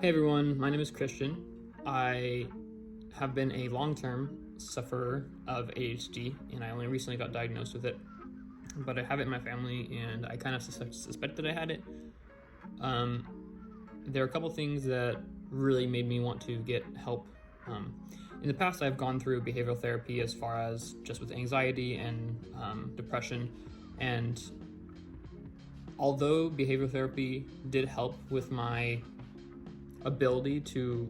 Hey everyone, my name is Christian. I have been a long-term sufferer of ADHD, and I only recently got diagnosed with it. But I have it in my family, and I kind of suspected I had it. There are a couple things that really made me want to get help. In the past, I've gone through behavioral therapy as far as just with anxiety and depression, and although behavioral therapy did help with my ability to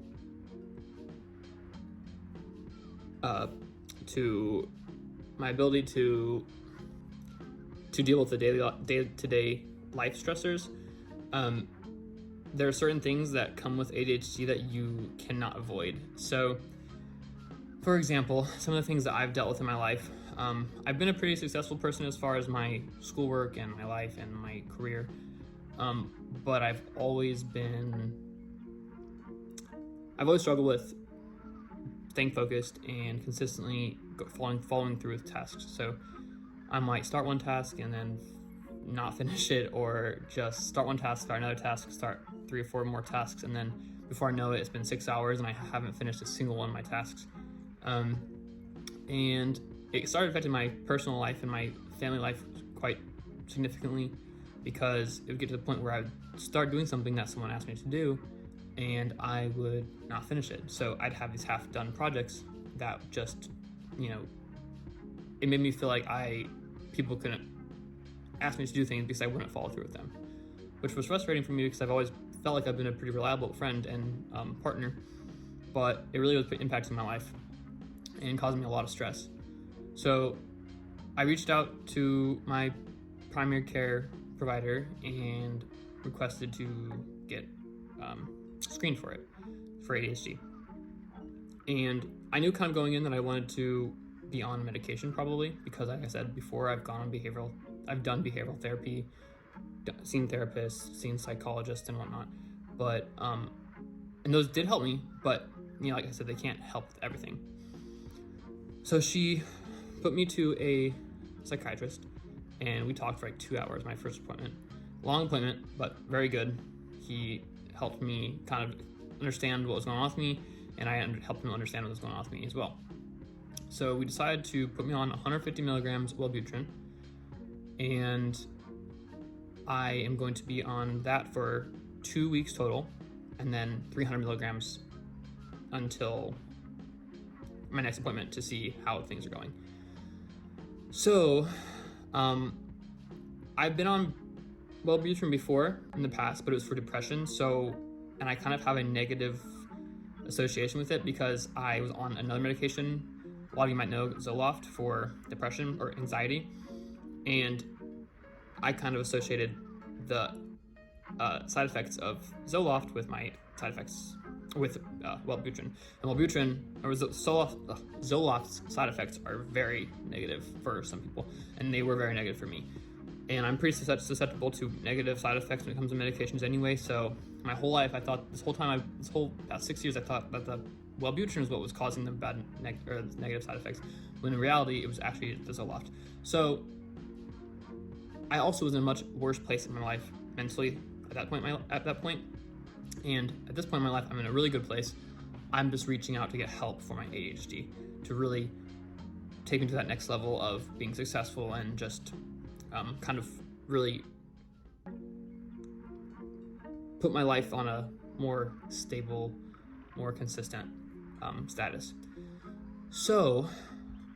deal with the day-to-day life stressors, there are certain things that come with ADHD that you cannot avoid. So, for example, some of the things that I've dealt with in my life, I've been a pretty successful person as far as my schoolwork and my life and my career, but I've always struggled with staying focused and consistently following through with tasks. So I might start one task and then not finish it, or just start one task, start another task, start 3 or 4 more tasks, and then before I know it, it's been 6 hours and I haven't finished a single one of my tasks. And it started affecting my personal life and my family life quite significantly, because it would get to the point where I would start doing something that someone asked me to do and I would not finish it. So I'd have these half-done projects that just, it made me feel like people couldn't ask me to do things because I wouldn't follow through with them, which was frustrating for me because I've always felt like I've been a pretty reliable friend and partner, but it really was impacting my life and causing me a lot of stress. So I reached out to my primary care provider and requested to get screened for ADHD. And I knew kind of going in that I wanted to be on medication probably, because like I said before, I've done behavioral therapy, seen therapists, seen psychologists and whatnot, but and those did help me, but like I said, they can't help with everything. So she put me to a psychiatrist and we talked for like 2 hours, my first appointment. Long appointment, but very good. He helped me kind of understand what was going on with me, and I helped him understand what was going on with me as well. So we decided to put me on 150 milligrams Wellbutrin, and I am going to be on that for 2 weeks total, and then 300 milligrams until my next appointment to see how things are going. So I've been on Wellbutrin before in the past, but it was for depression. And I kind of have a negative association with it because I was on another medication. A lot of you might know Zoloft for depression or anxiety. And I kind of associated the side effects of Zoloft with my side effects with Wellbutrin. And Wellbutrin, or Zoloft's side effects are very negative for some people, and they were very negative for me. And I'm pretty susceptible to negative side effects when it comes to medications anyway. So my whole life, I thought this whole past 6 years, I thought that the Wellbutrin is what was causing the negative side effects, when in reality, it was actually the Zoloft. So I also was in a much worse place in my life mentally at that point. And at this point in my life, I'm in a really good place. I'm just reaching out to get help for my ADHD, to really take me to that next level of being successful and just kind of really put my life on a more stable, more consistent status. So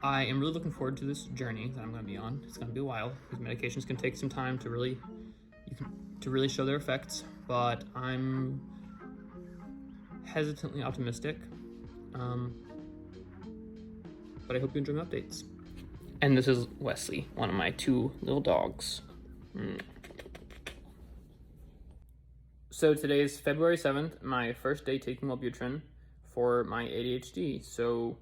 I am really looking forward to this journey that I'm going to be on. It's going to be a while because medications can take some time to really show their effects, but I'm hesitantly optimistic. But I hope you enjoy my updates. And this is Wesley, one of my 2 little dogs. So today is February 7th, my first day taking Wellbutrin for my ADHD. So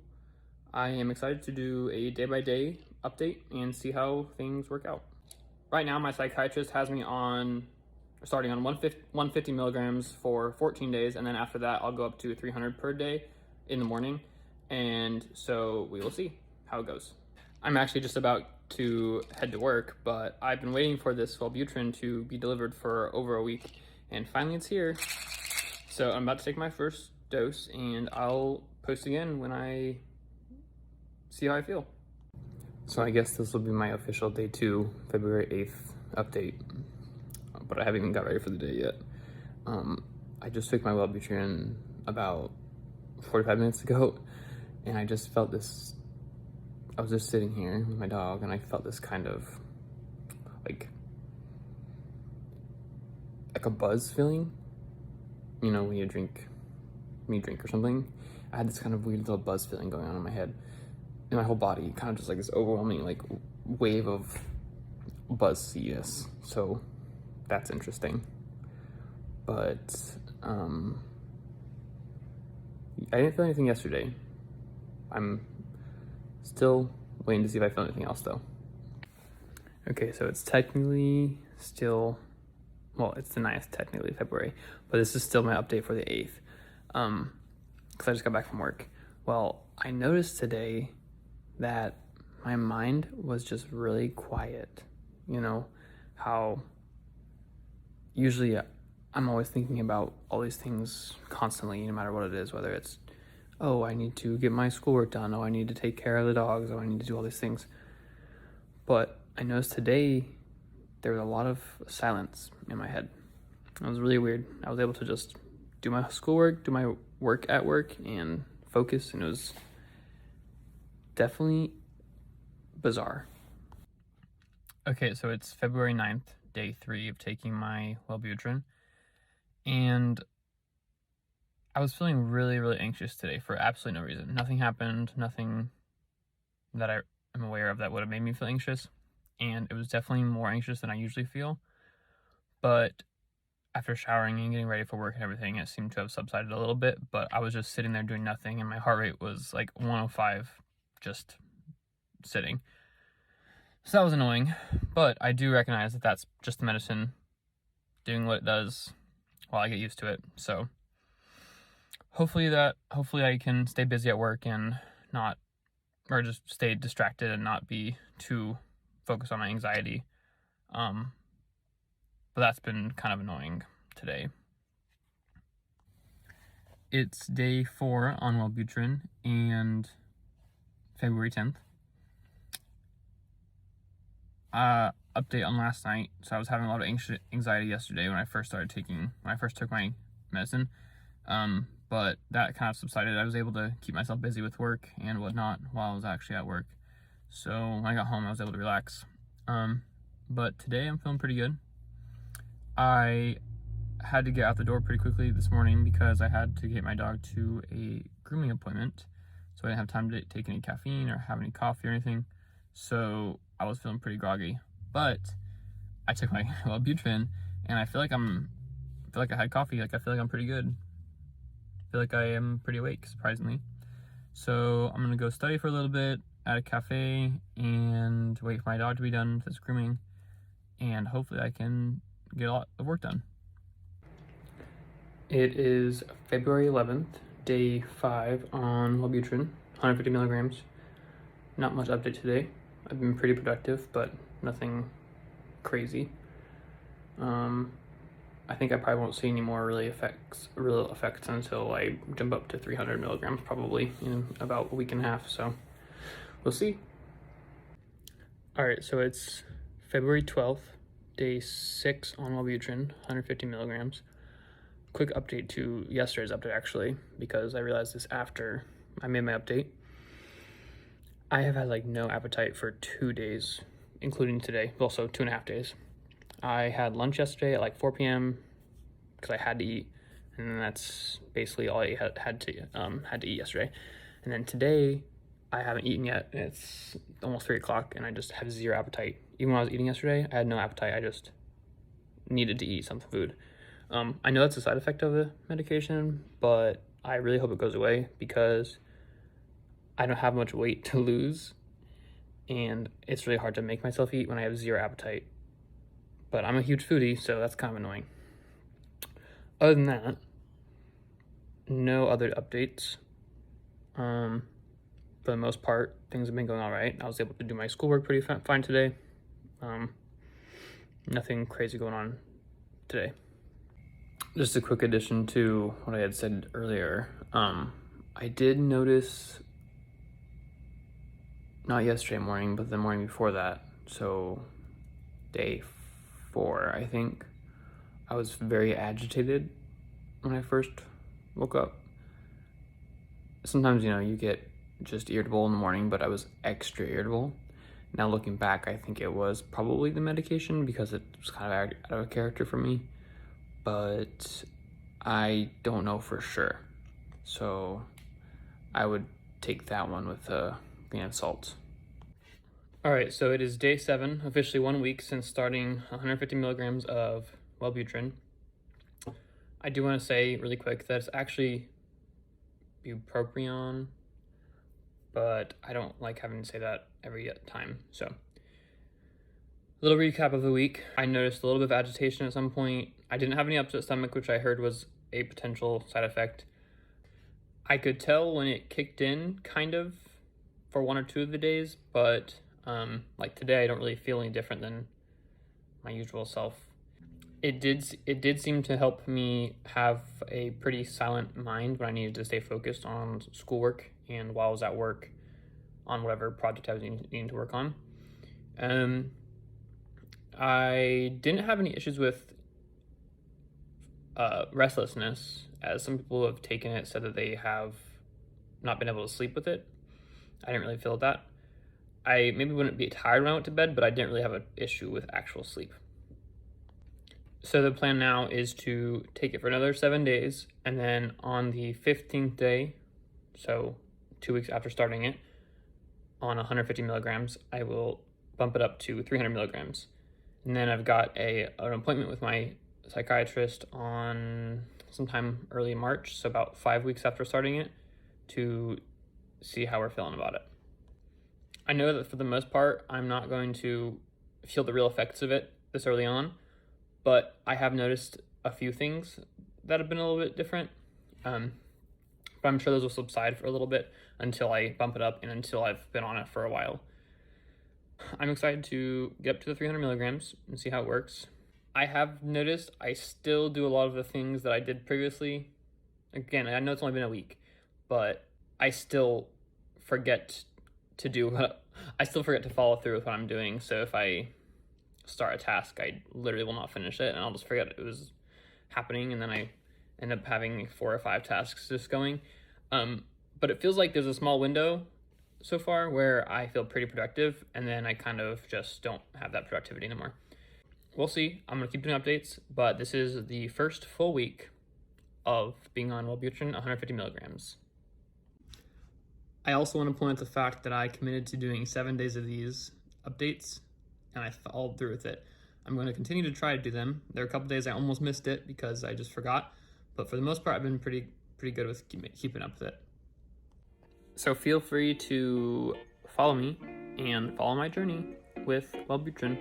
I am excited to do a day-by-day update and see how things work out. Right now, my psychiatrist has me starting on 150 milligrams for 14 days, and then after that, I'll go up to 300 per day in the morning. And so we will see how it goes. I'm actually just about to head to work, but I've been waiting for this Wellbutrin to be delivered for over a week, and finally it's here. So I'm about to take my first dose, and I'll post again when I see how I feel. So I guess this will be my official day 2, February 8th update, but I haven't even got ready for the day yet. I just took my Wellbutrin about 45 minutes ago, and I just felt this, I was just sitting here with my dog, and I felt this kind of like a buzz feeling. You know, when you drink or something. I had this kind of weird little buzz feeling going on in my head, in my whole body, kind of just like this overwhelming like wave of buzziness. So that's interesting. But I didn't feel anything yesterday. I'm still waiting to see if I feel anything else though. Okay, so it's technically still, well, it's the 9th technically, February, but this is still my update for the 8th, because I just got back from work. Well, I noticed today that my mind was just really quiet. You know, how usually I'm always thinking about all these things constantly, no matter what it is, whether it's, oh, I need to get my schoolwork done, oh, I need to take care of the dogs, oh, I need to do all these things. But I noticed today there was a lot of silence in my head. It was really weird. I was able to just do my schoolwork, do my work at work, and focus, and it was definitely bizarre. Okay, so it's February 9th, day 3 of taking my Wellbutrin, and I was feeling really, really anxious today for absolutely no reason. Nothing happened, nothing that I am aware of that would have made me feel anxious, and it was definitely more anxious than I usually feel, but after showering and getting ready for work and everything, it seemed to have subsided a little bit, but I was just sitting there doing nothing, and my heart rate was like 105, just sitting. So that was annoying, but I do recognize that that's just the medicine doing what it does while I get used to it. So hopefully I can stay busy at work and not, or just stay distracted and not be too focused on my anxiety. But that's been kind of annoying today. It's day 4 on Wellbutrin and February 10th. Update on last night. So I was having a lot of anxiety yesterday when I first took my medicine. But that kind of subsided. I was able to keep myself busy with work and whatnot while I was actually at work. So when I got home, I was able to relax. But today I'm feeling pretty good. I had to get out the door pretty quickly this morning because I had to get my dog to a grooming appointment. So I didn't have time to take any caffeine or have any coffee or anything. So I was feeling pretty groggy. But I took my Wellbutrin, and I feel like I had coffee. Like I feel like I'm pretty good. I feel like I am pretty awake, surprisingly. So I'm gonna go study for a little bit at a cafe and wait for my dog to be done with his grooming, and hopefully I can get a lot of work done. It is February 11th, day 5 on Wellbutrin, 150 milligrams. Not much update today. I've been pretty productive, but nothing crazy. I think I probably won't see any more real effects until I jump up to 300 milligrams, probably in about a week and a half. So we'll see. All right, so it's February 12th, day 6 on Wellbutrin, 150 milligrams. Quick update to yesterday's update, actually, because I realized this after I made my update. I have had like no appetite for 2 days, including today, also 2.5 days. I had lunch yesterday at like 4 p.m. because I had to eat, and that's basically all I had to eat yesterday. And then today, I haven't eaten yet. It's almost 3 o'clock, and I just have zero appetite. Even when I was eating yesterday, I had no appetite. I just needed to eat some food. I know that's a side effect of the medication, but I really hope it goes away because I don't have much weight to lose, and it's really hard to make myself eat when I have zero appetite. But I'm a huge foodie, so that's kind of annoying. Other than that, no other updates. For the most part, things have been going all right. I was able to do my schoolwork pretty fine today. Nothing crazy going on today. Just a quick addition to what I had said earlier. I did notice, not yesterday morning, but the morning before that, so day 4, I think, I was very agitated when I first woke up. Sometimes, you get just irritable in the morning, but I was extra irritable. Now looking back, I think it was probably the medication because it was kind of out of character for me, but I don't know for sure. So I would take that one with a grain of salt. All right, so it is day 7, officially 1 week since starting 150 milligrams of Wellbutrin. I do want to say really quick that it's actually Buproprion, but I don't like having to say that every time. So, a little recap of the week. I noticed a little bit of agitation at some point. I didn't have any upset stomach, which I heard was a potential side effect. I could tell when it kicked in, kind of, for 1 or 2 of the days, but like today, I don't really feel any different than my usual self. It did seem to help me have a pretty silent mind when I needed to stay focused on schoolwork and while I was at work on whatever project I was needing to work on. I didn't have any issues with restlessness, as some people who have taken it said that they have not been able to sleep with it. I didn't really feel that. I maybe wouldn't be tired when I went to bed, but I didn't really have an issue with actual sleep. So the plan now is to take it for another 7 days, and then on the 15th day, so 2 weeks after starting it, on 150 milligrams, I will bump it up to 300 milligrams. And then I've got an appointment with my psychiatrist on sometime early March, so about 5 weeks after starting it, to see how we're feeling about it. I know that for the most part, I'm not going to feel the real effects of it this early on, but I have noticed a few things that have been a little bit different. But I'm sure those will subside for a little bit until I bump it up and until I've been on it for a while. I'm excited to get up to the 300 milligrams and see how it works. I have noticed I still do a lot of the things that I did previously. Again, I know it's only been a week, but I still forget to follow through with what I'm doing. So if I start a task, I literally will not finish it, and I'll just forget it was happening, and then I end up having 4 or 5 tasks just going. But it feels like there's a small window so far where I feel pretty productive, and then I kind of just don't have that productivity anymore. We'll see. I'm going to keep doing updates, but this is the first full week of being on Wellbutrin 150 milligrams. I also want to point out the fact that I committed to doing 7 days of these updates, and I followed through with it. I'm going to continue to try to do them. There are a couple days I almost missed it because I just forgot, but for the most part, I've been pretty good with keeping up with it. So feel free to follow me and follow my journey with Wellbutrin.